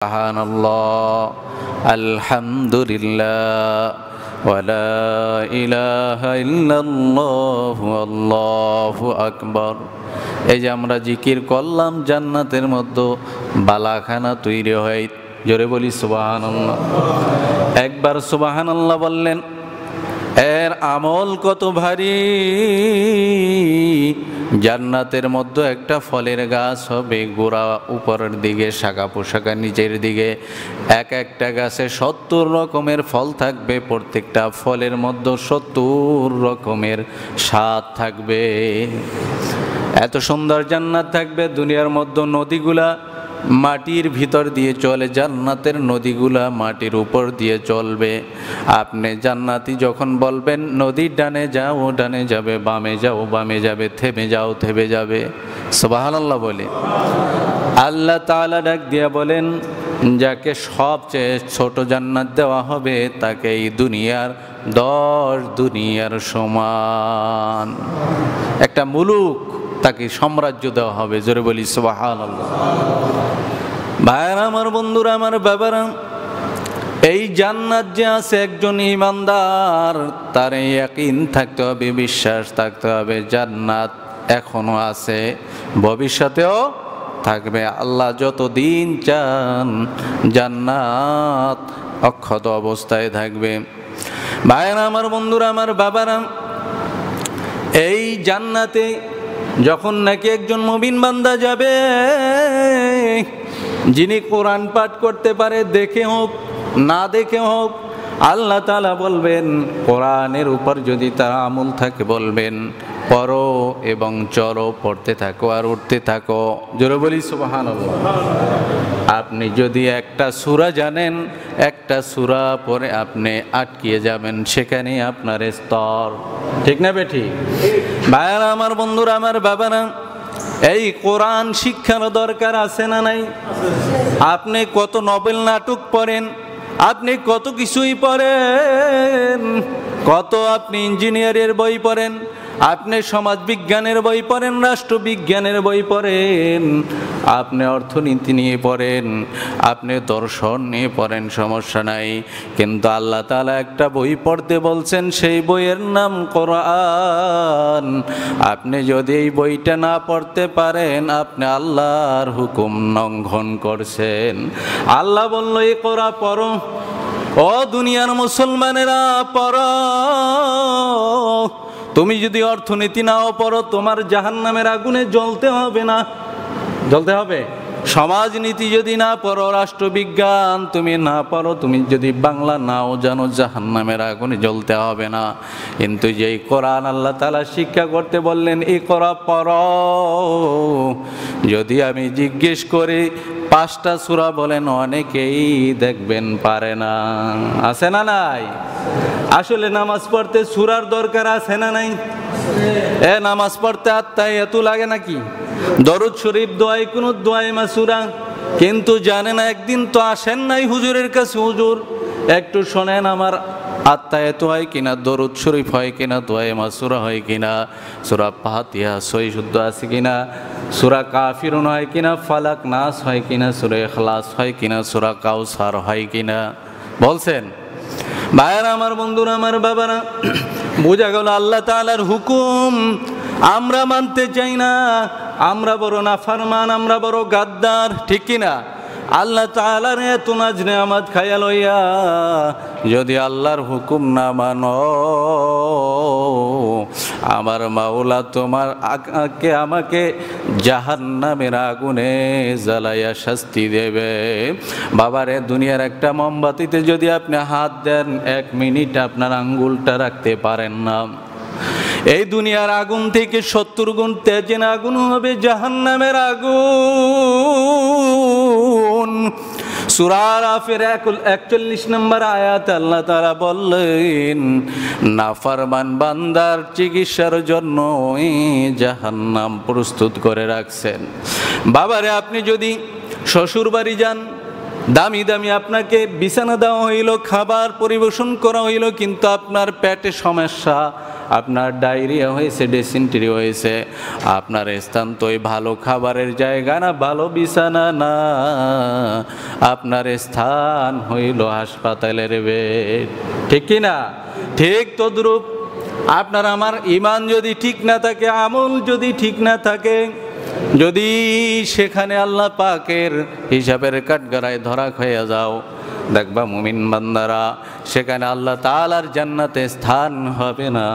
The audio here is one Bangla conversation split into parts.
সুবহানাল্লাহ, আলহামদুলিল্লাহ, ওয়ালা ইলাহা ইল্লাল্লাহ, আল্লাহু আকবার। এই যে আমরা জিকির করলাম, জান্নাতের মধ্যে বালাখানা তৈরি হয়। জোরে বলি সুবহানাল্লাহ। একবার সুবহানাল্লাহ বললেন, এর আমল কত ভারী। জান্নাতের মধ্যে একটা ফলের গাছ হবে, গোড়া উপরের দিকে, শাখা পোশাখা নিচের দিকে। এক একটা গাছে 70 রকমের ফল থাকবে, প্রত্যেকটা ফলের মধ্যে 70 রকমের স্বাদ থাকবে। এত সুন্দর জান্নাত থাকবে। দুনিয়ার মধ্যে নদীগুলা মাটির ভিতর দিয়ে চলে, জান্নাতের নদীগুলা মাটির উপর দিয়ে চলবে। আপনি জান্নাতি যখন বলবেন নদীর ডানে যাও ডানে যাবে, বামে যাও বামে যাবে, থেমে যাও থেমে যাবে। সুবহানাল্লাহ বলে আল্লাহ তাআলা ডাক দিয়া বলেন, যাকে সবচেয়ে ছোট জান্নাত দেওয়া হবে তাকে এই দুনিয়ার 10 দুনিয়ার সমান একটা মুলুক, তাকে সাম্রাজ্য দেওয়া হবে। জোরে বলি সুবহানাল্লাহ। ভাইরা আমার, বন্ধুরা আমার, বাবারা, এই জান্নাত যে আছে, একজন ইমানদার তার ইয়াকিন থাকতে হবে, বিশ্বাস থাকতে হবে, জান্নাত এখনো আছে, ভবিষ্যতেও থাকবে। আল্লাহ যতদিন চান জান্নাত অক্ষত অবস্থায় থাকবে। ভাইরা আমার, বন্ধুরা আমার, বাবারা, এই জান্নাতে যখন নাকি একজন মুমিন বান্দা যাবে, যিনি কোরআন পাঠ করতে পারে, দেখে হোক না দেখে হোক, আল্লাহ তাআলা বলবেন, কোরআনের উপর যদি তার আমল থাকে বলবেন, পড়ো এবং চলো, পড়তে থাকো আর উঠতে থাকো। জোরে বলি সুবহানাল্লাহ। আপনি যদি একটা সূরা জানেন, একটা সূরা পরে আপনি আটকিয়ে যাবেন, সেখানে আপনার স্তর। ঠিক না বেঠি? ভাইরা আমার, বন্ধুরা আমার, বাবারা, এই কোরআন শিক্ষার দরকার আছে না নাই? আপনি কত নভেল নাটক পড়েন, আপনি কত কিছুই পড়েন, কত আপনি ইঞ্জিনিয়ারের বই পড়েন, আপনি সমাজ বিজ্ঞানের বই পড়েন, রাষ্ট্রবিজ্ঞানের বই পড়েন, আপনি অর্থনীতি নিয়ে পড়েন, আপনি দর্শন নিয়ে পড়েন, সমস্যা নাই। কিন্তু আল্লাহ তাআলা একটা বই পড়তে বলছেন, সেই বইয়ের নাম কোরআন। আপনি যদি এই বইটা না পড়তে পারেন, আপনি আল্লাহর হুকুম লঙ্ঘন করছেন। আল্লাহ বলল, এই কোরআন পড়ো। ও দুনিয়ার মুসলমানেরা, পড়ো। তুমি যদি অর্থনীতি নাও পড়ো, তোমার জাহান্নামের আগুনে জ্বলতে হবে না? জ্বলতে হবে? সমাজনীতি যদি না পড়ো, রাষ্ট্রবিজ্ঞান তুমি না পড়ো, তুমি যদি বাংলা নাও জানো, জাহান্নামের আগুনে জ্বলতে হবে না। কিন্তু যেই কোরআন আল্লাহ তাআলা শিক্ষা করতে বললেন, এই কোরআন পড়ো, যদি আমি জিজ্ঞেস করি 5টা সূরা বলেন, অনেকেই দেখবেন পারে না। আছে না নাই? আসলে নামাজ পড়তে সূরার দরকার আছে না নাই? নামাজ পড়তে আত্তাহিয়াতু লাগে নাকি? দরুদ শরীফ, দোয়াই কুনুত, দোয়াই মাসুরা। কিন্তু জানেন, একদিন তো আসেন নাই হুজুরের কাছে, হুজুর একটু শোনেন, আমার আত্তাহিয়াতু হয় কিনা, দরুদ শরীফ হয় কিনা, দোয়াই মাসুরা হয় কিনা, সূরা ফাতিহা সহি শুদ্ধ আছে কিনা, সূরা কাফিরুন হয় কিনা, ফালাক নাস হয় কিনা, সূরা ইখলাস হয় কিনা, সূরা কাউসার হয় কিনা, বলছেন? ভাইরা আমার, বন্ধুরা আমার, বাবারা, বোঝা গেল আল্লাহ তাআলার হুকুম আমরা মানতে চাই না, আমরা বড় নাফরমান, আমরা বড় গাদ্দার। ঠিক কিনা? আল্লাহ তাআলার এত নাজ নেয়ামত খায়া লইয়া যদি আল্লাহর হুকুম না মানো, আমার মাওলা তোমার আমাকে জাহান্নামের আগুনে জ্বালাইয়া শাস্তি দেবে। বাবারে, দুনিয়ার একটা মোমবাতিতে যদি আপনি হাত দেন, 1 মিনিট আপনার আঙ্গুলটা রাখতে পারেন না। এই দুনিয়ার আগুন থেকে 70 গুণ তেজের আগুন হবে জাহান্নামের আগুন। সূরা আরাফের 41 নম্বর আয়াত আল্লাহ তাআলা বললেন, নাফরমান বান্দার চিকিৎসার জন্য জাহান্নাম প্রস্তুত করে রাখছেন। বাবারে, আপনি যদি শ্বশুর বাড়ি যান, দামি দামি আপনাকে বিছানা দেওয়া হইল, খাবার পরিবেশন করা হইল, কিন্তু আপনার পেটে সমস্যা, আপনার ডায়রিয়া হয়েছে, ডিসেন্ট্রি হয়েছে, আপনার স্থান তো ওই ভালো খাবারের জায়গা না, ভালো বিছানা না, আপনার স্থান হইল হাসপাতালের বেড। ঠিক কি না? ঠিক তদ্রূপ আপনার আমার ঈমান যদি ঠিক না থাকে, আমল যদি ঠিক না থাকে, যদি সেখানে আল্লাহ পাকের হিসাবের কাঠগড়ায় ধরা হয়ে যাও, দেখবা মুমিন বান্দারা সেখানে আল্লাহ তাআলার জান্নাতে স্থান হবে না,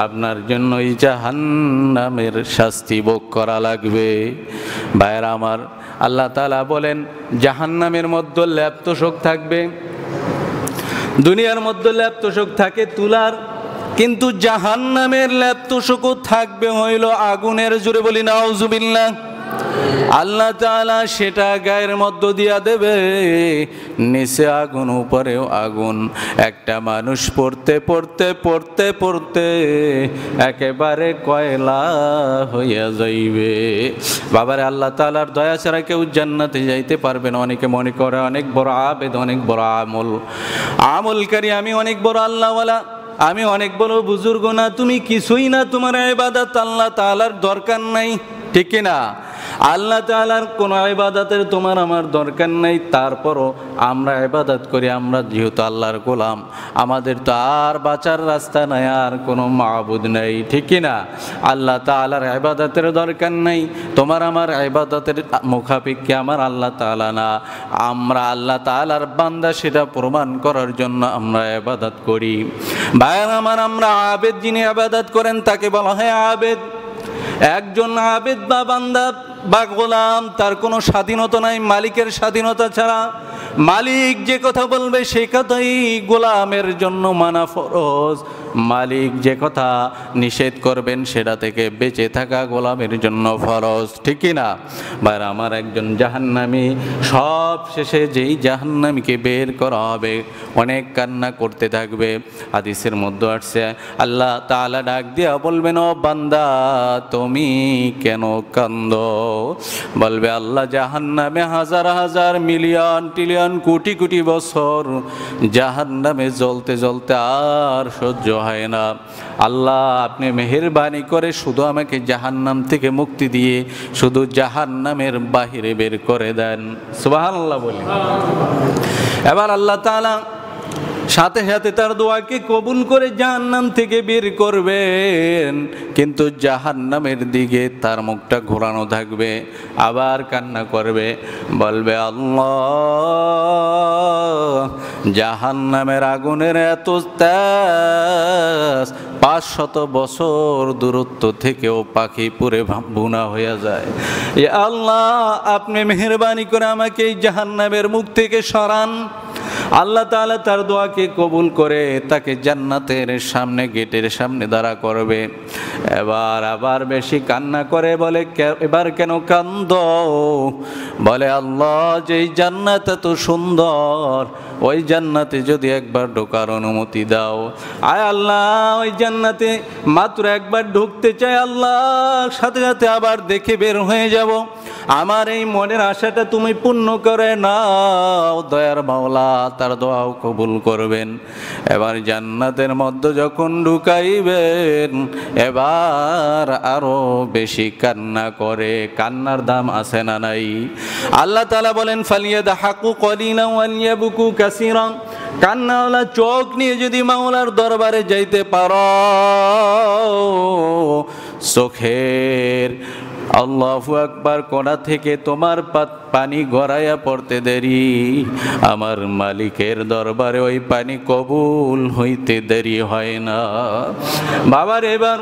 আপনার জন্য এই জাহান্নামের শাস্তি ভোগ করা লাগবে। ভাইরা আমার, আল্লাহ তাআলা বলেন জাহান্নামের মধ্যে ল্যাপ্তশোক থাকবে। দুনিয়ার মধ্যে ল্যাপ্তশোক থাকে তুলার, কিন্তু জাহান্নামের ল্যাপ্তশোকও থাকবে হইল আগুনের। জোরে বলি নাউজুবিল্লাহ। আল্লাহ তাআলা সেটা গায়ের মধ্য দিয়া দেবে, নিচে আগুন উপরেও আগুন। একটা মানুষ পড়তে পড়তে পড়তে পড়তে একেবারে কয়লা হইয়া যাইবে। বাবারে, আল্লাহ তাআলার দয়া ছাড়া কেউ জান্নাতে যাইতে পারবে না। অনেকে মনে করে অনেক বড় আবেদ, অনেক বড় আমলকারী, আমি অনেক বড় আল্লাহওয়ালা, আমি অনেক বড় বুজুর্গ না, তুমি কিছুই না, তোমার ইবাদত আল্লাহ তাআলার দরকার নাই। ঠিক কিনা? আল্লাহ তাআলার কোনো ইবাদতের তোমার আমার দরকার নাই। তারপরও আমরা ইবাদত করি, আমরা যেহেতু আল্লাহর গোলাম, আমাদের তো আর বাঁচার রাস্তা নাই, আর কোনো মাবুদ নাই। ঠিক কিনা? আল্লাহ তাআলার ইবাদতের দরকার নাই, তোমার আমার ইবাদতের মুখাপেক্ষী আমার আল্লাহ তাআলা না, আমরা আল্লাহ তাআলার বান্দা, সেটা প্রমাণ করার জন্য আমরা ইবাদত করি। ভাইরা আমার, আমরা আবেদ, যিনি ইবাদত করেন তাকে বলা হয় আবেদ। একজন আবেদ বা বান্দা বা গোলাম, তার কোনো স্বাধীনতা নাই মালিকের স্বাধীনতা ছাড়া। মালিক যে কথা বলবে সেই কথাই গোলামের জন্য মানা ফরজ। মালিক যে কথা নিষেধ করবেন সেটা থেকে বেঁচে থাকা গোলামের জন্য ফরজ। ঠিক কি না? ভাইরা আমার, একজন জাহান্নামী, সব শেষে যেই জাহান্নামীকে বের করা হবে অনেক কান্না করতে থাকবে। হাদিসের মধ্যে আসছে আল্লাহ তাআলা ডাক দিয়া বলবেন, ও বান্দা তুমি কেন কান্দো? বলবে আল্লাহ, জাহান্নামে হাজার হাজার মিলিয়ন ট্রিলিয়ন কোটি কোটি বছর জাহান্নামে জ্বলতে জ্বলতে আর সহ্য হয় না। আল্লাহ, আপনি মেহেরবানি করে শুধু আমাকে জাহান্নাম থেকে মুক্তি দিয়ে শুধু জাহান্নামের বাহিরে বের করে দেন। সুবহানাল্লাহ বলি। এবার আল্লাহ তাআলা সাথে সাথে তার দোয়াকে কবুল করে জাহান্নাম থেকে বের করবেন, কিন্তু জাহান্নামের দিকে তার মুখটা ঘোরানো থাকবে, আবার কান্না করবে, বলবে আল্লাহ, জাহান্নামের আগুনের এত তেজ 500 বছর দূরত্ব থেকেও পাখি পুরে ভুনা হয়ে যায়। এ আল্লাহ, আপনি মেহেরবানি করে আমাকে এই জাহান্নামের মুখ থেকে সরান। আল্লাহ তাআলা তার দোয়াকে কবুল করে তাকে জান্নাতের সামনে, গেটের সামনে দাঁড়া করবে। এবার আবার বেশি কান্না করে বলে, এবার কেন কান্দো? বলে আল্লাহ, যেই জান্নাত এত সুন্দর, ওই জান্নাতে যদি একবার ঢোকার অনুমতি দাও। আয় আল্লাহ, ওই জান্নাতে মাত্র একবার ঢুকতে চাই আল্লাহ, সাথে সাথে আবার দেখে বের হয়ে যাব। আমার এই মনের আশাটা তুমি পূর্ণ করে নাও। দয়ার মাওলা তার দোয়াও কবুল করবেন। এবার জান্নাতের মধ্যে যখন ঢুকাইবেন, এবার আরো বেশি কান্না করে। কান্নার দাম আছে না নাই? আল্লাহ তাআলা বলেন, ফালিয়াদহাকু কলিলান ওয়ালিয়াবকু কাসীরান। কান্নাওয়ালা চোখ নিয়ে যদি মাওলার দরবারে যাইতে পারো, চোখের আল্লাহু আকবার কোণা থেকে তোমার পানি গড়াইয়া পড়তে দেরি, আমার মালিকের দরবারে ওই পানি কবুল হইতে দেরি হয় না। বাবার, এবার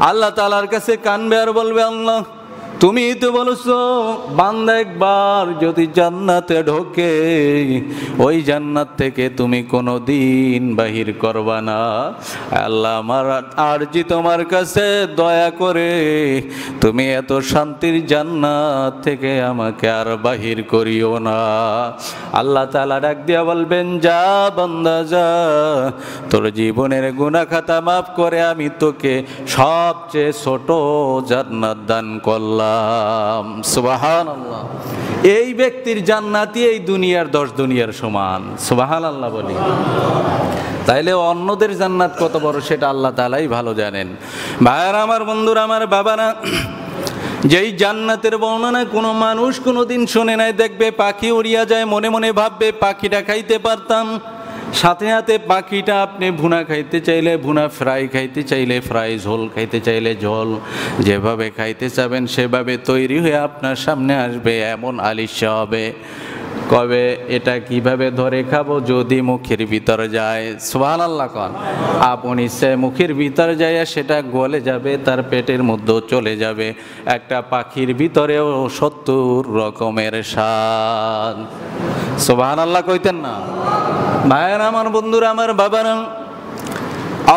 আল্লাহ তাআলার কাছে কানবে আর বলবে, আল্লাহ, তুমি তো বলছো বান্দা একবার যদি জান্নাতে ঢোকে, ওই জান্নাত থেকে তুমি কোনো দিন বাহির করবা না। আল্লাহ, আমার আরজি তোমার কাছে, দয়া করে তুমি এত শান্তির জান্নাত থেকে আমাকে আর বাহির করিও না। আল্লাহ তাআলা ডাক দিয়া বলবেন, যা বান্দা যা, তোর জীবনের গুনাহ খাতা মাফ করে আমি তোকে সবচেয়ে ছোট জান্নাত দান করলাম। সালাম। সুবহানাল্লাহ। এই ব্যক্তির জান্নাতি এই দুনিয়ার 10 দুনিয়ার সমান। সুবহানাল্লাহ বলি। তাইলে অন্যদের জান্নাত কত বড় সেটা আল্লাহ তাআলাই ভালো জানেন। ভাইরা আমার, বন্ধুরা আমার, বাবারা, যেই জান্নাতের বর্ণনা কোনো মানুষ কোনোদিন শুনে নাই, দেখবে পাখি উড়িয়া যায়, মনে মনে ভাববে পাখিটা খাইতে পারতাম, সাথে সাথে পাখিটা আপনি ভুনা খাইতে চাইলে ভুনা, ফ্রাই খাইতে চাইলে ফ্রাই, ঝোল খাইতে চাইলে ঝোল, যেভাবে খাইতে চাবেন সেভাবে তৈরি হয়ে আপনার সামনে আসবে। এমন আলিশা হবে, কবে এটা কিভাবে ধরে খাবো, যদি মুখের ভিতরে যায়। সুবহানাল্লাহ কোন। আপনি সে মুখের ভিতরে যায় সেটা গলে যাবে, তার পেটের মধ্যেও চলে যাবে। একটা পাখির ভিতরেও 70 রকমের স্বাদ। সুবহানাল্লাহ কইতেন না ভাইয়েরা আমার, বন্ধুরা আমার, বাবারা,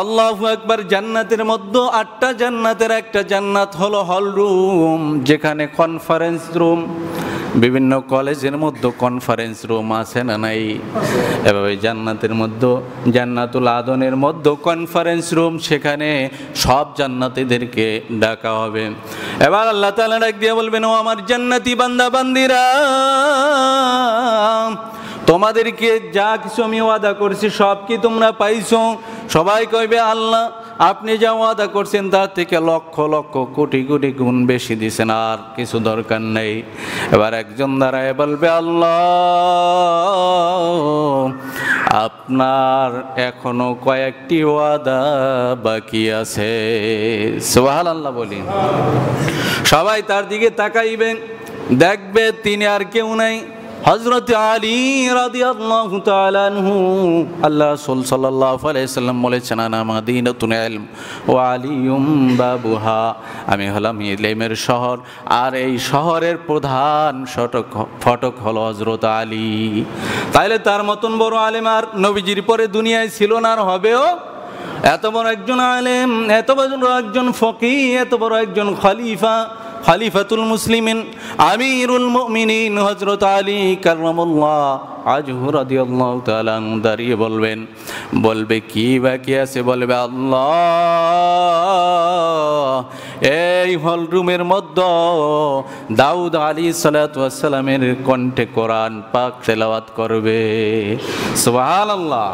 আল্লাহু আকবার। জান্নাতের মধ্যে 8টা জান্নাতের একটা জান্নাত হলো হল রুম, যেখানে কনফারেন্স রুম, বিভিন্ন কলেজের মধ্যে কনফারেন্স রুম আছে না নাই? এভাবে জান্নাতের মধ্যে, জান্নাতুল আদনের মধ্যে কনফারেন্স রুম, সেখানে সব জান্নাতীদেরকে ডাকা হবে। এবার আল্লাহ তাআলা ডাক দিয়ে বলবেন, ও আমার জান্নাতি বান্দা বান্দিরা, তোমাদেরকে যা কিছু আমি ওয়াদা করছি সব কি তোমরা পাইছো? সবাই কইবে, আল্লাহ আপনি যা ওয়াদা করছেন তার থেকে লক্ষ লক্ষ কোটি কোটি গুণ বেশি দিয়েছেন, আর কিছু দরকার নেই। এবার একজন দাঁড়ায় বলবে, আল্লাহ আপনার এখনো কয়েকটি ওয়াদা বাকি আছে। সুবহানাল্লাহ বলি। সবাই তার দিকে তাকাইবেন, দেখবে তিনি আর কেউ নাই, হযরত আলী রাদিয়াল্লাহু তাআলা আনহু। আল্লাহ রাসূল সাল্লাল্লাহু আলাইহি সাল্লাম বলেছেন, আনা মাদিনাতুল ইলম ওয়া আলিয়ুম বাবুহা, আমি হলাম ইলমের শহর, আর এই শহরের প্রধান ফটক হলো হযরত আলী। তাইলে তার মতন বড় আলেম আর নবীজির পরে দুনিয়ায় ছিল না, আর হবেও। এত বড় একজন আলেম, এত বড় একজন ফকিহ, এত বড় একজন খলিফা, খলিফাতুল মুসলিমিন, আমিরুল মুমিনিন হযরত আলী কাররামাল্লাহ ওয়াজহু রাদিয়াল্লাহু তাআলা দাঁড়িয়ে বলবে কি বাকি আছে? বলবে, আল্লাহ এই হল রুমের মধ্যে দাউদ আলাইহিস সালাতু ওয়াস সালামের কণ্ঠে কোরআন পাক তেলাওয়াত করবে। সুবহানাল্লাহ।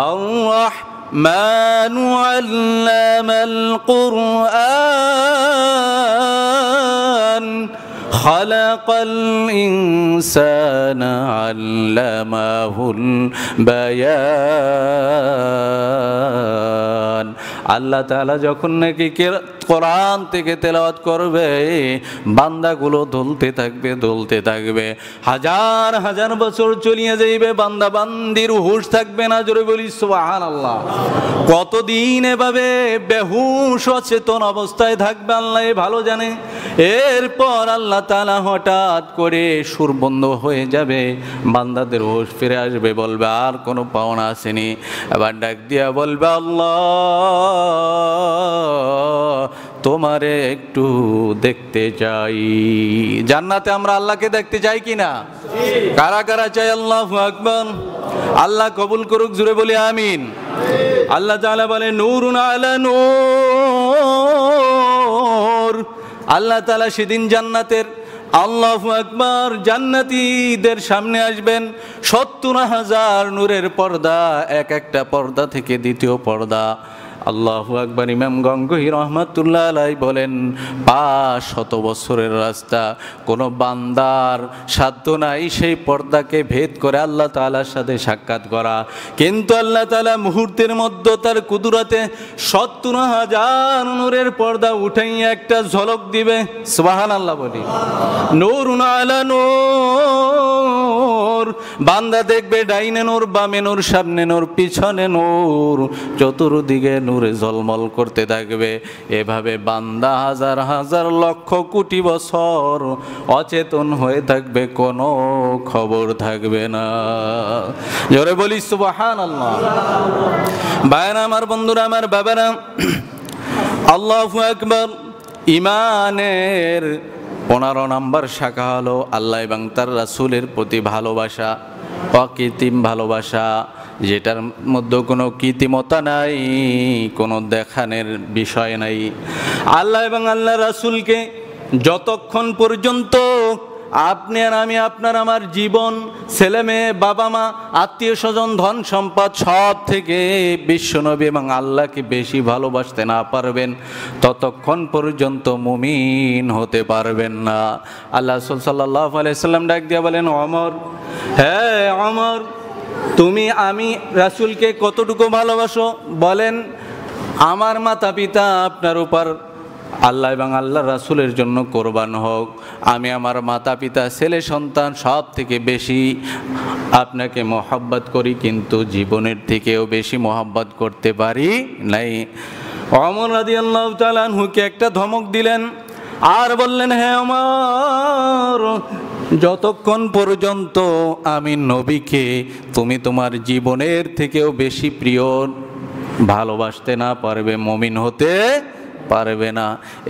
আল্লাহ من علم القرآن خلق الإنسان علمه البيان। আল্লাহ তাআলা যখন নাকি কোরআন থেকে তেলাওয়াত করবে, বান্দাগুলো দুলতে থাকবে, হাজার হাজার বছর চলিয়ে যাইবে, বান্দা বান্দির হুঁশ থাকবে না। জোরে বলি সুবহানাল্লাহ। কতদিন এভাবে বেহুশ অচেতন অবস্থায় থাকবে আল্লাহ ভালো জানে। এরপর আল্লাহ তাআলা হঠাৎ করে সুর বন্ধ হয়ে যাবে, বান্দাদের হুঁশ ফিরে আসবে, বলবে আর কোনো পাওনা আসেনি। এবার ডাক দিয়া বলবে, আল্লাহ তোমারে একটু দেখতে চাই। জান্নাতে আমরা আল্লাহকে দেখতে চাই কিনা? কারা কারা চাই? আল্লাহু আকবার। আল্লাহ কবুল করুক, জুড়ে বলি আমিন। আল্লাহ তাআলা বলে, নূরুন আলা নূর। আল্লাহ তাআলা সেদিন জান্নাতের, আল্লাহু আকবার, জান্নাতীদের সামনে আসবেন 70,000 নূরের পর্দা, এক একটা পর্দা থেকে দ্বিতীয় পর্দা। আল্লাহু আকবার। ইমাম গঙ্গোহী রহমাতুল্লাহ আলাইহি বলেন, 500 বছরের রাস্তা, কোনো বান্দার সাধ্য নাই সেই পর্দাকে ভেদ করে আল্লাহ তাআলার সাথে সাক্ষাৎ করা। কিন্তু আল্লাহ তাআলা মুহূর্তের মধ্যে তার কুদরতে 70,000 নূরের পর্দা উঠাইয়া একটা ঝলক দিবে। সুবহানাল্লাহ বলি। নূরুন আলা নূর। বান্দা দেখবে ডাইনে নূর, বামে নূর, সামনে নূর, পিছনে নূর, চতুর্দিকে নূরে ঝলমল করতে থাকবে। এভাবে বান্দা হাজার হাজার লক্ষ কোটি বছর অচেতন হয়ে থাকবে, কোনো খবর থাকবে না। জোরে বলি সুবহানাল্লাহ। ভাইরা আমার, বন্ধুরা আমার, বাবারা, আল্লাহু আকবার। ইমানের 15 নম্বর শাখা হলো আল্লাহ এবং তার রাসূলের প্রতি ভালোবাসা, অকৃত্রিম ভালোবাসা, যেটার মধ্যে কোনো কৃত্রিমতা নাই, কোনো দেখানোর বিষয় নাই। আল্লাহ এবং আল্লাহ রাসূলকে যতক্ষণ পর্যন্ত আপনি আর আমি, আপনার আমার জীবন, ছেলে মেয়ে, বাবা মা, আত্মীয় স্বজন, ধন সম্পদ সব থেকে বিশ্বনবী এবং আল্লাহকে বেশি ভালোবাসতে না পারবেন, ততক্ষণ পর্যন্ত মুমিন হতে পারবেন না। আল্লাহ রাসূল সাল্লাল্লাহু আলাইহি সাল্লাম ডাক দিয়ে বলেন, ওমর, হ্যাঁ ওমর, তুমি আমি রাসূলকে কতটুকু ভালোবাসো? বলেন, আমার মাতা পিতা আপনার উপর আল্লাহ এবং আল্লাহ রাসূলের জন্য কোরবান হোক, আমি আমার মাতা পিতা, ছেলে সন্তান সব থেকে বেশি আপনাকে মহব্বত করি, কিন্তু জীবনের থেকেও বেশি মহব্বত করতে পারি নাই। ওমর রাদিয়াল্লাহু তাআলা আনহুকে একটা ধমক দিলেন আর বললেন, হ্যাঁ ওমর, যতক্ষণ পর্যন্ত আমি নবীকে তুমি তোমার জীবনের থেকেও বেশি প্রিয় ভালোবাসতে না পারবে, মুমিন হতে পারবে না।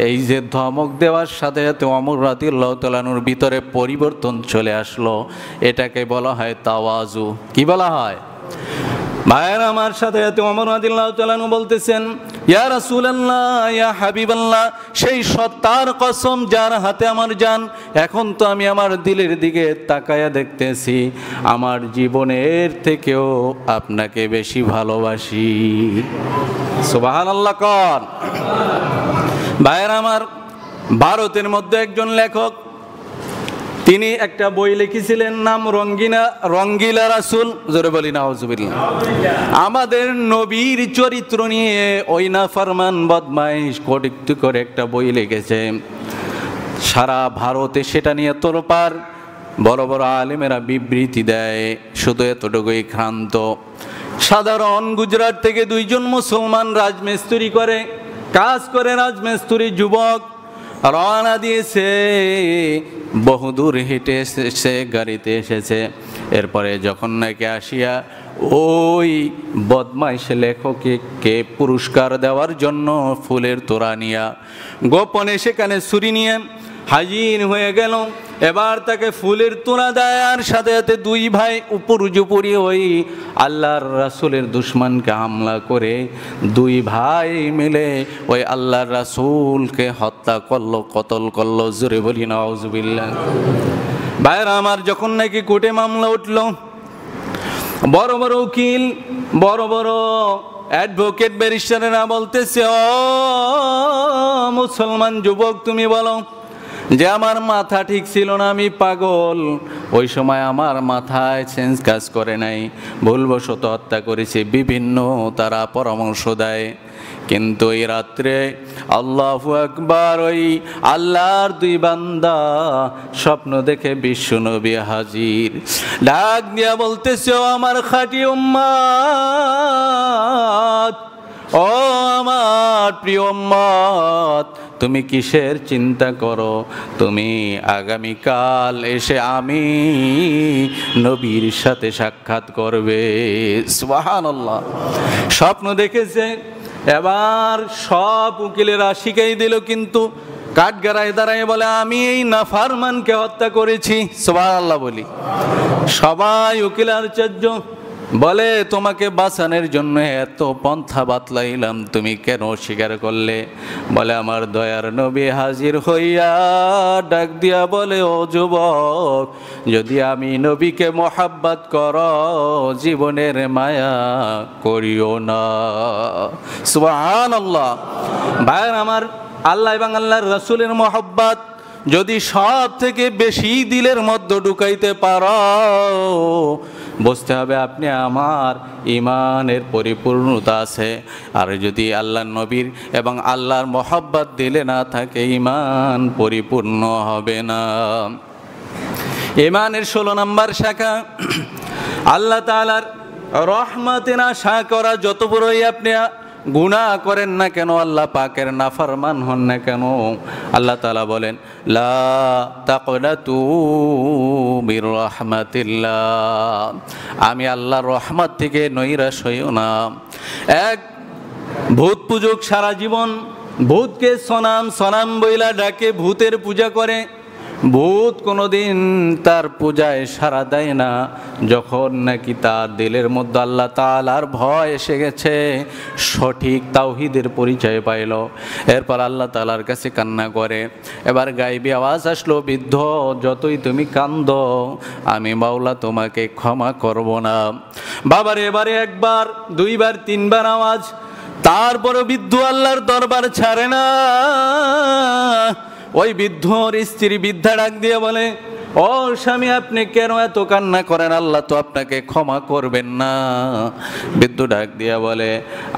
এই যে ধমক দেওয়ার সাথে সাথে ওমর রাদিয়াল্লাহু তাআলা আনহুর ভিতরে পরিবর্তন চলে আসলো, এটাকে বলা হয় তাওয়াজু। কি বলা হয়? ভাইয়ের আমার, সাথে সাথে ওমর রাদিয়াল্লাহু তাআলা আনহু বলতেছেন, ইয়া রাসূলুল্লাহ, ইয়া হাবিবাল্লাহ, সেই সত্তার কসম যার হাতে আমার জান, এখন তো আমি আমার দিলের দিকে তাকায়া দেখতেছি, আমার জীবনের থেকেও আপনাকে বেশি ভালোবাসি। সুবহানাল্লাহ কোন? ভাইয়ের আমার, ভারতের মধ্যে একজন লেখক, তিনি একটা বই লিখেছিলেন, নাম রঙ্গিলা রাসূল। জোরে বলি নাউজুবিল্লাহ। আমাদের নবীর চরিত্র নিয়ে ওই নাফরমান বদমাইশ কটূক্তি করে একটা বই লিখেছে। সারা ভারতে সেটা নিয়ে তোলপাড়, বড় বড় আলেমেরা বিবৃতি দেয়। শুধু এতটুকুই ক্ষান্ত, সাধারণ গুজরাট থেকে দুইজন মুসলমান রাজমিস্ত্রি করে কাজ করে, রাজমিস্ত্রি যুবক রওনা দিয়েছে, বহুদূর হেঁটে এসেছে, গাড়িতে এসেছে। এরপরে যখন নাকি আসিয়া ওই বদমাইশ লেখককে পুরস্কার দেওয়ার জন্য ফুলের তোড়া নিয়া গোপনে সেখানে ছুরি নিয়ে হাজির হয়ে গেল। এবার তাকে ফুলের তোড়া দেয়, আর সাথে সাথে দুই ভাই উপরুজুপুরি ওই আল্লাহর রাসূলের দুশমনকে হামলা করে দুই ভাই মিলে ওই আল্লাহর রাসূলকে হত্যা করলো, কতল করলো। জোরে বলি নাউজুবিল্লাহ। ভাইরা আমার, যখন নাকি কোর্টে মামলা উঠল, বড় বড় উকিল, বড় বড় অ্যাডভোকেট, ব্যারিস্টারেরা বলতেছে, ও মুসলমান যুবক, তুমি বলো যে আমার মাথা ঠিক ছিল না, আমি পাগল, ওই সময় আমার মাথায় সেন্স কাজ করে নাই, ভুলবশত হত্যা করেছে। বিভিন্ন তারা পরামর্শ দেয়, কিন্তু এই রাত্রে আল্লাহু আকবার, ওই আল্লাহর দুই বান্দা স্বপ্ন দেখে বিশ্বনবী হাজির। ডাক দিয়া বলতেছে, ও আমার খাঁটি উম্মত, ও আমার প্রিয় উম্মত, তুমি কিসের চিন্তা করো? তুমি আগামীকাল এসে আমি নবীর সাথে সাক্ষাৎ করবে। সুবহানাল্লাহ। স্বপ্ন দেখেছে। এবার সব উকিলেরা শিখাই দিল, কিন্তু কাঠগড়ায় দাঁড়ায় বলে, আমি এই নাফরমানকে হত্যা করেছি। সুবহানাল্লাহ বলি। সবাই উকিল আচার্য বলে, তোমাকে বাঁচানোর জন্য এত পন্থা বাতলাইলাম, তুমি কেন স্বীকার করলে? বলে, আমার দয়ার নবী হাজির হইয়া ডাক দিয়া বলে, ও যুবক, যদি আমি নবীকে মোহাব্বত করো, জীবনের মায়া করিও না। সুবহানাল্লাহ। ভাইয়ের আমার, আল্লাহ এবং আল্লাহর রাসূলের মোহাব্বত যদি সব থেকে বেশি দিলের মধ্যে ঢুকাইতে পারো, বুঝতে হবে আপনি আমার ইমানের পরিপূর্ণতা আছে। আর যদি আল্লাহর নবীর এবং আল্লাহর মোহাব্বত দিলে না থাকে, ইমান পরিপূর্ণ হবে না। ইমানের 16 নম্বর শাখা, আল্লাহ তাআলার রহমতের আশা করা। যত বড়ই আপনি গুনাহ করেন না কেন, আল্লাহ পাকের নাফরমান হন না কেন, আল্লাহ তাআলা বলেন, লা তাকনাতু মির রাহমাতিল্লাহ, আমি আল্লাহর রহমত থেকে নৈরাশ হইও না। এক ভূত পূজক সারা জীবন ভূতকে সনাম বইলা ডাকে, ভূতের পূজা করে, ভূত কোনোদিন তার পূজায় সাড়া দেয় না, যখন নাকি তার দিলের মধ্যে আল্লাহ তাআলার ভয় এসে গেছে, সঠিক তাওহীদের পরিচয় পাইল, এরপর আল্লাহ তাআলার কাছে কান্না করে। এবার গায়েবী আওয়াজ আসলো, বৃদ্ধ যতই তুমি কান্দো আমি মাওলা তোমাকে ক্ষমা করব না। বাবার এবারে একবার, দুইবার, তিনবার আওয়াজ, তারপরে বৃদ্ধ আল্লাহর দরবার ছাড়ে না। ওই বৃদ্ধর স্ত্রী বৃদ্ধা ডাক দিয়ে বলে, ও স্বামী আপনি কেন এত কান্না করেন, আল্লাহ তো আপনাকে ক্ষমা করবেন না। বৃদ্ধ ডাক দিয়া বলে,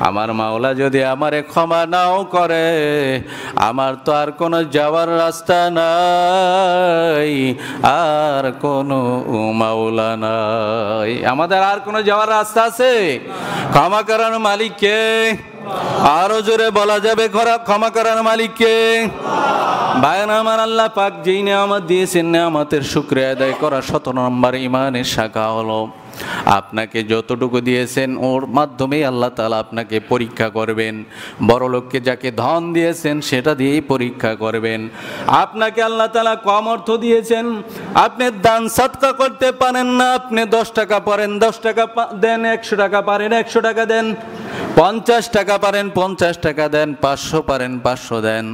আমার মাওলা যদি আমারে ক্ষমা নাও করে, আমার তো আর কোনো যাওয়ার রাস্তা নাই, আর কোনো মাওলা নাই। আমাদের আর কোনো যাওয়ার রাস্তা আছে? ক্ষমা করার মালিক কে? আরো জোরে বলা যাবে ক্ষমা করার মালিক কে? ভাইয়েরা আমার, আল্লাহ পাক যেই নেয়ামত দিয়েছেন, নেয়ামতের শুকরিয়া আদায় করা 17 নম্বর ইমানের শাখা হলো। আপনাকে যতটুকু দিয়েছেন ওর মাধ্যমেই আল্লাহ তাআলা আপনাকে পরীক্ষা করবেন। বড় লোককে যাকে ধন দিয়েছেন সেটা দিয়েই পরীক্ষা করবেন। আপনাকে আল্লাহ তাআলা কম অর্থ দিয়েছেন, আপনি দান সাদকা করতে পারেন না, আপনি 10 টাকা পারেন 10 টাকা দেন, 100 টাকা পারেন 100 টাকা দেন, 50 টাকা পারেন 50 টাকা দেন, 500 পারেন 500 দেন।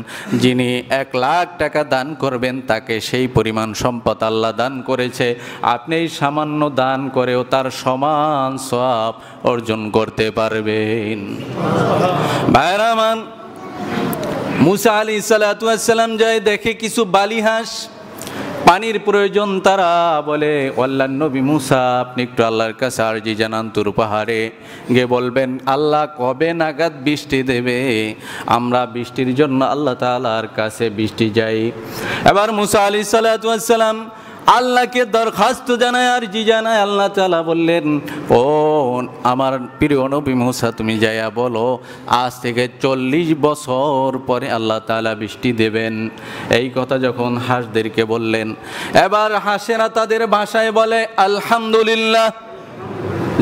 যিনি 1 লাখ টাকা দান করবেন তাকে সেই পরিমাণ সম্পদ আল্লাহ দান করেছে, আপনি এই সামান্য দান করেও তার সমান সওয়াব অর্জন করতে পারবেন। ভাইরা মান, মুসা আলাইহিস সালাতু ওয়াস সালাম যায়, দেখে কিছু বালিহাঁস, পানির প্রয়োজন। তারা বলে, আল্লাহর নবী মুসা আপনি একটু আল্লাহর কাছে আরজি জানান, তুর পাহাড়ে গিয়ে বলবেন আল্লাহ কবে নাগাদ বৃষ্টি দেবে, আমরা বৃষ্টির জন্য আল্লাহ তাআলার কাছে বৃষ্টি যাই। এবার মুসা আলাইহিস সালাতু ওয়াস সালাম আল্লাহকে দরখাস্ত জানায়, আরজি জানায়। আল্লাহ তাআলা বললেন, ও আমার প্রিয় নবী মুসা তুমি যাইয়া বলো আজ থেকে 40 বছর পরে আল্লাহ তাআলা বৃষ্টি দেবেন। এই কথা যখন হাঁসদেরকে বললেন, এবার হাঁসেরা তাদের ভাষায় বলে আলহামদুলিল্লাহ,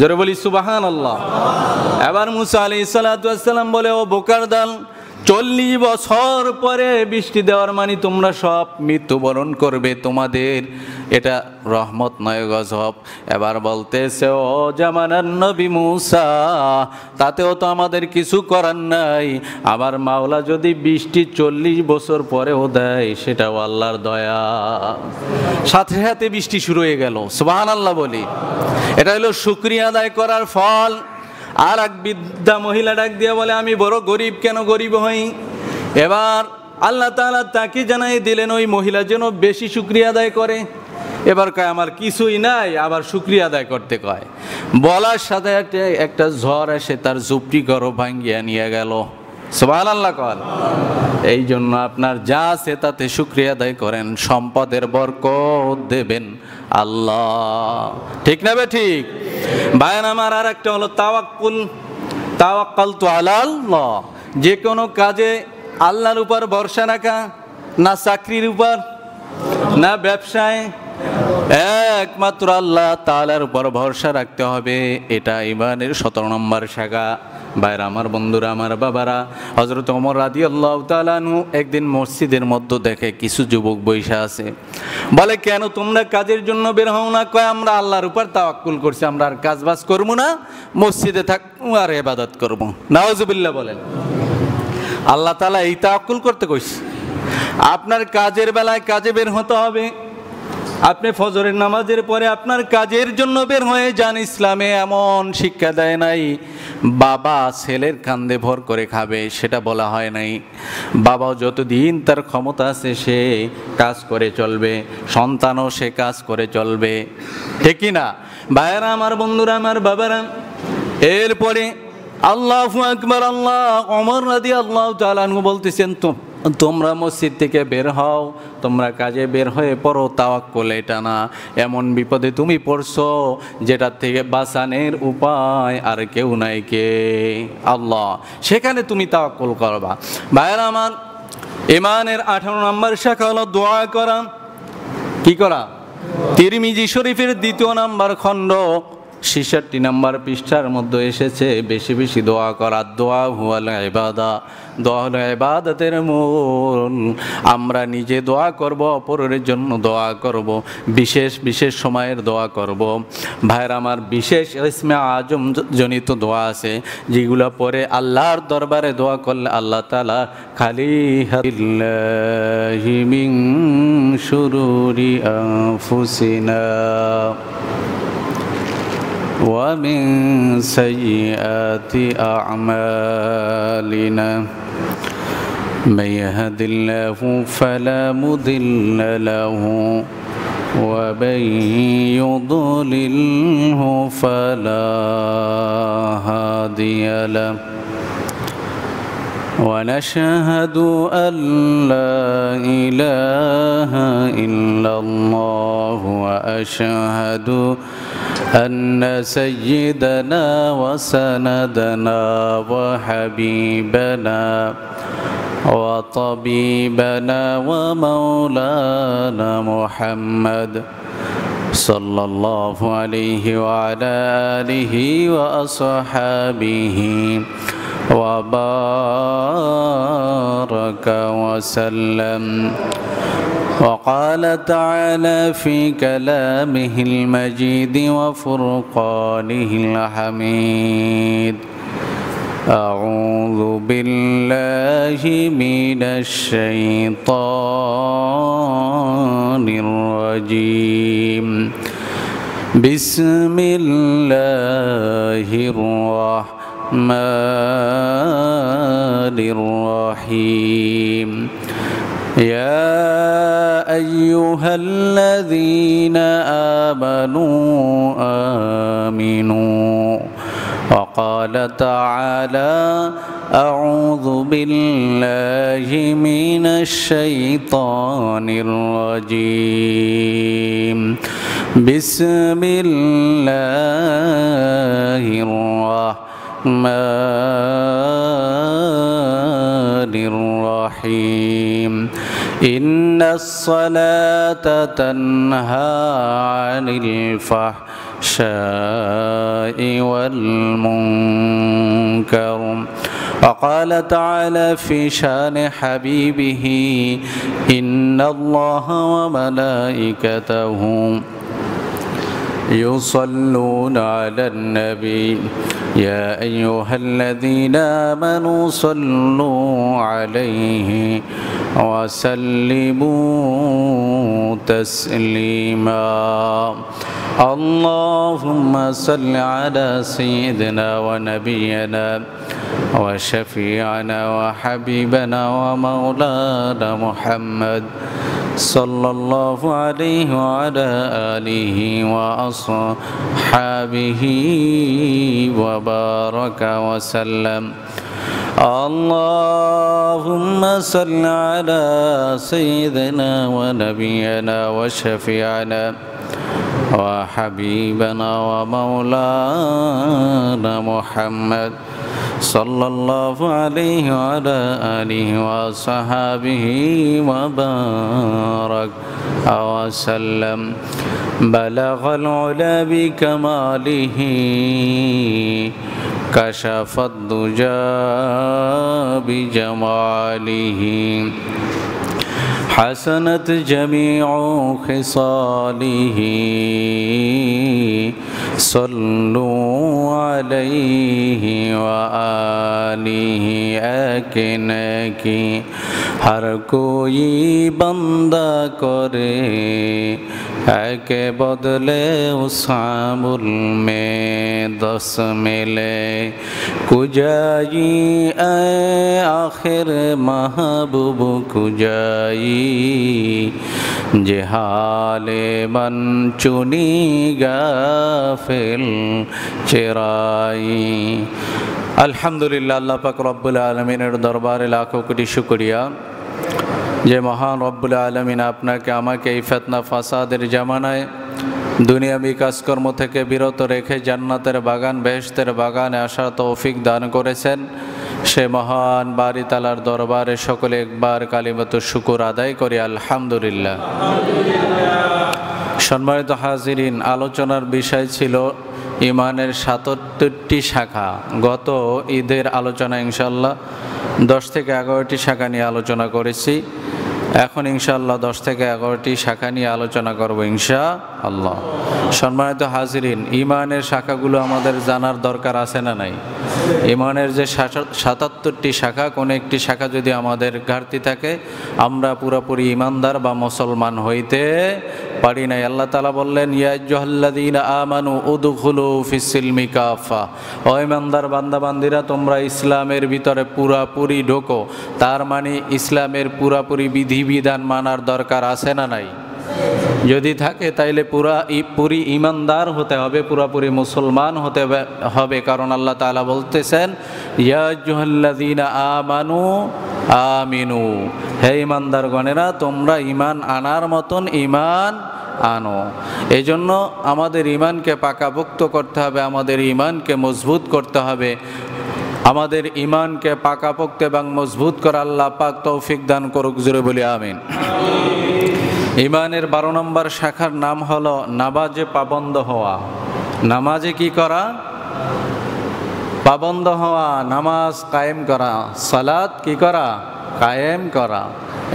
জোরে বলি সুবহানাল্লাহ। এবার মুসা আলাইহিস সালাতু ওয়াস সালাম বলে, ও বোকার দল, 40 বছর পরে বৃষ্টি দেওয়ার মানে তোমরা সব মৃত্যুবরণ করবে, তোমাদের এটা রহমত নয় গজব। এবার বলতেছে, ও জামানার নবী মুসা তাতেও তো আমাদের কিছু করার নাই, আমার মাওলা যদি বৃষ্টি 40 বছর পরেও দেয় সেটাও আল্লাহর দয়া। সাথে সাথে বৃষ্টি শুরু হয়ে গেল, সুবহানাল্লাহ বলি। এটা হলো শুকরিয়া আদায় করার ফল। আর এক বৃদ্ধা মহিলা ডাক দিয়ে বলে, আমি বড় গরিব, কেন গরিব হই? এবার আল্লাহ তাআলা তাকে জানাই দিলেন ওই মহিলা যেন বেশি শুকরিয়া আদায় করে। এবার কয় আমার কিছুই নাই, আবার শুকরিয়া আদায় করতে কয়। বলার সাথে একটা ঝড় এসে তার ঝুপড়ি ঘর ভাঙ্গিয়া নিয়ে গেল, সুবহানাল্লাহ কর। এই জন্য আপনার যা আছে তাতে শুকরিয়া আদায় করেন, সম্পদের বরকত দেবেন আল্লাহ, ঠিক না বে ঠিক? ভাইয়ের আমার, আর একটা হলো তাওয়াক্কুল, তাওয়াক্কালতু আলাল্লাহ। যে কোনো কাজে আল্লাহর উপর ভরসা রাখা, না চাকরির উপর না ব্যবসায়, একমাত্র আল্লাহ তাআলার উপর ভরসা রাখতে হবে। এটা ঈমানের 17 নম্বর শাখা। ভাইরা আমার, বন্ধুরা আমার, বাবারা, হযরত ওমর রাদিয়াল্লাহু তাআলা আনহু একদিন মসজিদের মধ্যে দেখে কিছু যুবক বৈশা আছে। বলে, কেন তোমরা কাজের জন্য বের হও না? কয়, আমরা আল্লাহর উপর তাওয়াক্কুল করছি, আমরা আর কাজ বাজ করবো না, মসজিদে থাকবো আর ইবাদত করবো। নাউজুবিল্লাহ বলেন। আল্লাহ তাআলা এই তাওয়াক্কুল করতে কইছে। আপনার কাজের বেলায় কাজে বের হতে হবে। আপনি ফজরের নামাজের পরে আপনার কাজের জন্য বের হয়ে যান। ইসলামে এমন শিক্ষা দেয় নাই বাবা ছেলের কান্দে ভর করে খাবে, সেটা বলা হয় নাই। বাবাও যতদিন তার ক্ষমতা আছে সে কাজ করে চলবে, সন্তানও সে কাজ করে চলবে, ঠিক কি না? ভাইয়েরা আমার, বন্ধুরা আমার, বাবারা, এরপরে আল্লাহু আকবার, আল্লাহ ওমর রাদিয়াল্লাহু তাআলা আনহু বলতেছেন, তোমরা মসজিদ থেকে বের হও, তোমরা কাজে বের হয়ে পড়ো, তাওয়াক্কুল এটা না। এমন বিপদে তুমি পড়ছো যেটার থেকে বাঁচানোর উপায় আর কেউ নাই, কে? আল্লাহ। সেখানে তুমি তাওয়াক্কুল করবা। ভাইয়েরা আমার, ঈমানের 18 নম্বর শাখা হলো দোয়া করা। কি করা? তিরমিজি শরীফের 2 নম্বর খণ্ড 66 নম্বর পৃষ্ঠার মধ্যে এসেছে বেশি বেশি দোয়া করা। দোয়া হুয়াল ইবাদা, দোয়া হলো ইবাদতের মূল। আমরা নিজে দোয়া করব, অপরের জন্য দোয়া করব, বিশেষ বিশেষ সময়ের দোয়া করব। ভাইরা আমার, বিশেষ ইসমে আজম জনিত দোয়া আছে যেগুলো পরে আল্লাহর দরবারে দোয়া করলে আল্লাহ তাআলা খালি বিল্লাহি মিন শুরুরি আনফুসিনা ومن سيئات أعمالنا من يهد الله فلا مضل له ومن يضلله فلا هادي له ونشهد أن لا إله إلا الله وأشهد أن سيدنا وسندنا وحبيبنا وطبيبنا ومولانا محمد صلى الله عليه وعلى آله وأصحابه وبارك وسلم. وقال تعالى في كلامه المجيد وفرقانه الحميد: أعوذ بالله من الشيطان الرجيم. بسم الله الرحمن الرحيم. يا أيها الذين آمنوا آمنوا. وقال تعالى: أعوذ بالله من الشيطان الرجيم. بسم الله الرحمن الرحيم. إن الصلاة تنهى عن الفحشاء والمنكر. وقال تعالى في شان حبيبه: إن الله وملائكته يصلون على النبي يا أيها الذين آمنوا صلوا عليه وسلموا تسليما. اللهم صل على سيدنا ونبينا وشفيعنا وحبيبنا ومولانا محمد صلى الله عليه وعلى آله وأصحابه وبارك وسلم. اللهم صل على سيدنا ونبينا وشفيعنا وحبيبنا ومولانا محمد صلى الله عليه وعلى آله وصحابه وبارك وسلم. بلغ العلا بكماله كشف الدجى بجماله حسنت جميع خصاله. صلوا عليه وآله एकी हर कोई बंदा करे एके बदले उसामुल में 10 मिले कुजाई ए आखिर महबूब कुजाई जेहाले मन चुनी गाफिल चिराई। আলহামদুলিল্লাহ, আল্লাহ পাক রব্বুল আলমিনের দরবারে লাখো কোটি শুকরিয়া যে মহান রব্বুল আলমিন আপনাকে আমাকে এই ফিতনা ফাসাদের জামানায় দুনিয়াবি কাজকর্ম থেকে বিরত রেখে জান্নাতের বাগান বেহেশতের বাগানে আসার তৌফিক দান করেছেন। সে মহান বাড়ি তালার দরবারে সকলে একবার কালিমাতু শুকুর আদায় করি আলহামদুলিল্লাহ। সম্মানিত হাজিরিন, আলোচনার বিষয় ছিল ইমানের ৭৭টি শাখা। গত ঈদের আলোচনা ইনশাআল্লাহ 10 থেকে 11টি শাখা নিয়ে আলোচনা করেছি। এখন ইনশাআল্লাহ 10 থেকে 11টি শাখা নিয়ে আলোচনা করব ইনশাআল্লাহ। সম্মানিত হাজিরিন, ইমানের শাখাগুলো আমাদের জানার দরকার আছে না নাই? ইমানের যে ৭৭টি শাখা, কোনো একটি শাখা যদি আমাদের ঘাটতি থাকে আমরা পুরোপুরি ইমানদার বা মুসলমান হইতে পারি নাই। আল্লাহ তাআলা বললেন, ইয়া আইয়ুহাল্লাযীনা আমানু উদখুলু ফিস-সিলমি কাফা, ও ইমানদার বান্দাবান্দিরা তোমরা ইসলামের ভিতরে পুরাপুরি ঢোকো। তার মানে ইসলামের পুরাপুরি বিধিবিধান মানার দরকার আছে না নাই? যদি থাকে তাইলে পুরি ইমানদার হতে হবে, পুরাপুরি মুসলমান হতে হবে। কারণ আল্লাহ তাআলা বলতেছেন, ইয়া আইয়ুহাল্লাযীনা আমানু আমিনু, হে ইমানদারগণেরা তোমরা ইমান আনার মতন ইমান আনো। এই জন্য আমাদের ইমানকে পাকাপোক্ত করতে হবে, আমাদের ইমানকে মজবুত করতে হবে। আমাদের ইমানকে পাকাপোক্ত এবং মজবুত করা আল্লাহ পাক তৌফিক দান করুক, জোরে বলি আমিন। ইমানের 12 নম্বর শাখার নাম হলো নামাজে পাবন্দ হওয়া। নামাজে কি করা? পাবন্দ হওয়া, নামাজ কায়েম করা, সালাত কি করা? কায়েম করা,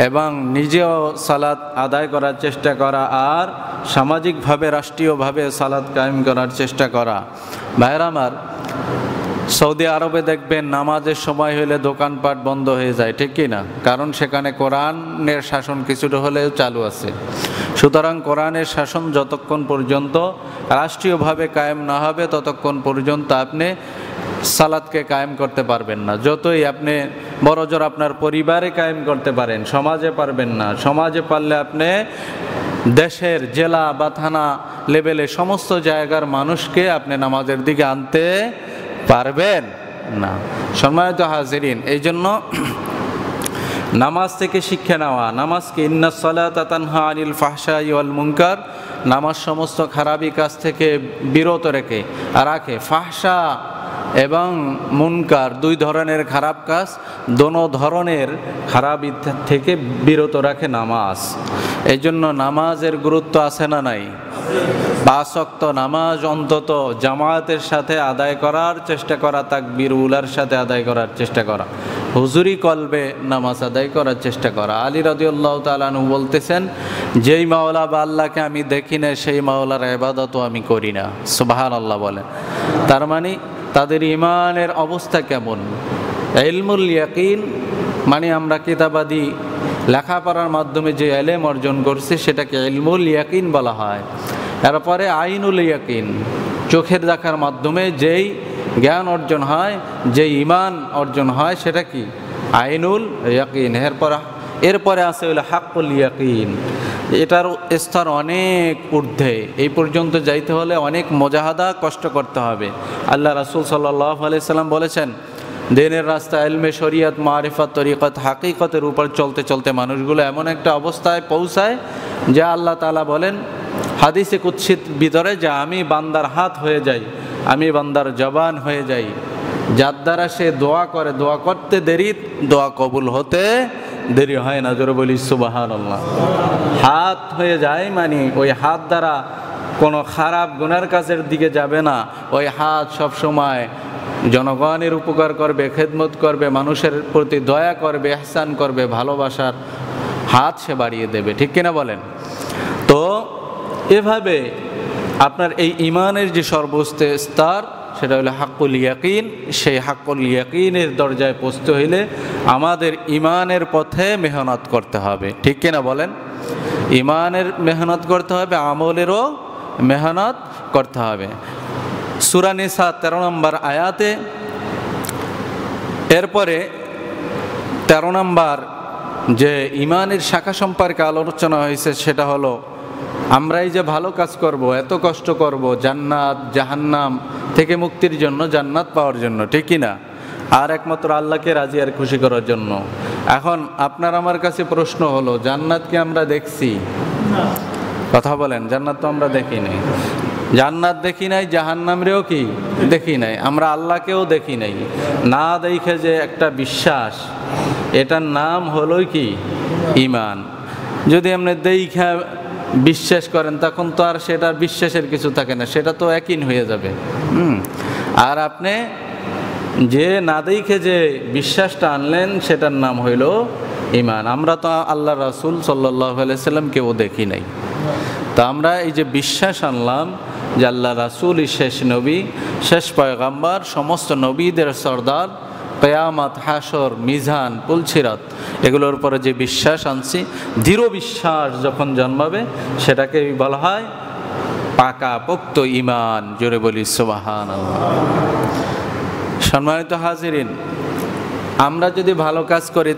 এবং নিজেও সালাত আদায় করার চেষ্টা করা, আর সামাজিকভাবে রাষ্ট্রীয়ভাবে সালাত কায়েম করার চেষ্টা করা। ভাইরা আমার, সৌদি আরবে দেখবেন নামাজের সময় হলে দোকানপাট বন্ধ হয়ে যায়, ঠিক কি না? কারণ সেখানে কোরআনের শাসন কিছুটা হলেও চালু আছে। সুতরাং কোরআনের শাসন যতক্ষণ পর্যন্ত রাষ্ট্রীয়ভাবে কায়েম না হবে ততক্ষণ পর্যন্ত আপনি সালাতকে কায়েম করতে পারবেন না। যতই আপনি বড়জোর আপনার পরিবারে কায়েম করতে পারেন, সমাজে পারবেন না। সমাজে পারলে আপনি দেশের জেলা বা থানা লেভেলে সমস্ত জায়গার মানুষকে আপনি নামাজের দিকে আনতে পারবেন না। সম্মানিত হাজিরিন, এই জন্য নামাজ থেকে শিক্ষা নেওয়া। নামাজকে ইন্নাস সালাতা তানহা আনিল ফাহশাই ওয়াল মুনকার, নামাজ সমস্ত খারাপি কাজ থেকে বিরত রাখে। ফাহশা এবং মুনকার, দুই ধরনের খারাপ কাজ, দোনো ধরনের খারাপ থেকে বিরত রাখে নামাজ। এই জন্য নামাজের গুরুত্ব আছে না নাই? 5 ওয়াক্ত নামাজ অন্তত জামায়াতের সাথে আদায় করার চেষ্টা করা, তাকবীর উলার সাথে আদায় করার চেষ্টা করা, হুজুরি কলবে নামাজ আদায় করার চেষ্টা করা। আলী রাদিয়াল্লাহু তাআলা আনহু বলতেছেন, যেই মাওলা বা আল্লাহকে আমি দেখি না সেই মাওলার ইবাদতও আমি করি না। সুবহানাল্লাহ বলেন। তার মানে তাদের ইমানের অবস্থা কেমন? ইলমুল ইয়াকিন মানে আমরা কিতাবাদি লেখাপড়ার মাধ্যমে যে ইলম অর্জন করছি সেটাকে ইলমুল ইয়াকিন বলা হয়। এরপরে আইনুল ইয়াকিন, চোখের দেখার মাধ্যমে যেই জ্ঞান অর্জন হয়, যে ইমান অর্জন হয় সেটা কি? আইনুল ইয়াকিন। এরপরে আছে হলো হাক্কুল ইয়াকিন। এটার স্তর অনেক ঊর্ধ্বে। এই পর্যন্ত যাইতে হলে অনেক মুজাহাদা, কষ্ট করতে হবে। আল্লাহ রাসূল সাল্লাল্লাহু আলাইহি সাল্লাম বলেছেন, দিনের রাস্তা ইলমে শরিয়ত, মারিফত, তরিকত, হাকিকতের উপর চলতে চলতে মানুষগুলো এমন একটা অবস্থায় পৌঁছায় যে আল্লাহ তাআলা বলেন হাদিসে কুদসির ভিতরে, যে আমি বান্দার হাত হয়ে যাই, আমি বান্দার জবান হয়ে যাই, যার দ্বারা সে দোয়া করে, দোয়া করতে দেরি, দোয়া কবুল হতে দেরি হয় না। জোরে বলি সুবহানাল্লাহ। হাত হয়ে যায় মানে ওই হাত দ্বারা কোনো খারাপ গুনার কাজের দিকে যাবে না। ওই হাত সব সময় জনগণের উপকার করবে, খেদমত করবে, মানুষের প্রতি দয়া করবে, ইহসান করবে, ভালোবাসার হাত সে বাড়িয়ে দেবে, ঠিক কিনা বলেন? তো এভাবে আপনার এই ইমানের যে সর্বোচ্চ স্তর সেটা হলো হাক্কুল ইয়াকিন। সেই হাক্কুল ইয়াকিনের দরজায় পৌঁছতে হইলে আমাদের ইমানের পথে মেহনত করতে হবে, ঠিক কিনা বলেন? ইমানের মেহনত করতে হবে, আমলেরও মেহনত করতে হবে। সূরা নিসা 13 নম্বর আয়াতে এরপরে 13 নম্বর যে ইমানের শাখা সম্পর্কে আলোচনা হয়েছে সেটা হলো আমরা এই যে ভালো কাজ করব, এত কষ্ট করব জান্নাত জাহান্নাম থেকে মুক্তির জন্য, জান্নাত পাওয়ার জন্য, ঠিক কি না? আর একমাত্র আল্লাহকে রাজি আর খুশি করার জন্য। এখন আপনার আমার কাছে প্রশ্ন হলো, জান্নাত কি আমরা দেখছি? কথা বলেন। জান্নাত তো আমরা দেখি নাই। জান্নাত দেখি নাই, জাহান্নামরেও কি দেখি নাই, আমরা আল্লাহকেও দেখি নাই। না দেখে যে একটা বিশ্বাস, এটার নাম হলো কি? ঈমান। যদি আপনি দেখা বিশ্বাস করেন তখন তো আর সেটার বিশ্বাসের কিছু থাকে না, সেটা তো একই হয়ে যাবে। আর আপনি যে না দেখে যে বিশ্বাসটা আনলেন সেটার নাম হইল ঈমান। আমরা তো আল্লাহ রাসূল সাল্লাল্লাহু আলাইহি সাল্লাম কেউ দেখি নাই, তো আমরা এই যে বিশ্বাস আনলাম যে আল্লাহ রাসূলই শেষ নবী, শেষ পয়গাম্বার, সমস্ত নবীদের সর্দার, কিয়ামত, হাসর, মিজান, পুলসিরাত, এগুলোর পরে যে বিশ্বাস আনছি, দৃঢ় বিশ্বাস যখন জন্মাবে সেটাকে বলা হয় পাকা পোক্ত ঈমান। জোরে বলি সুবহানাল্লাহ। সম্মানিত হাজিরিন, আমরা যদি ভালো কাজ করি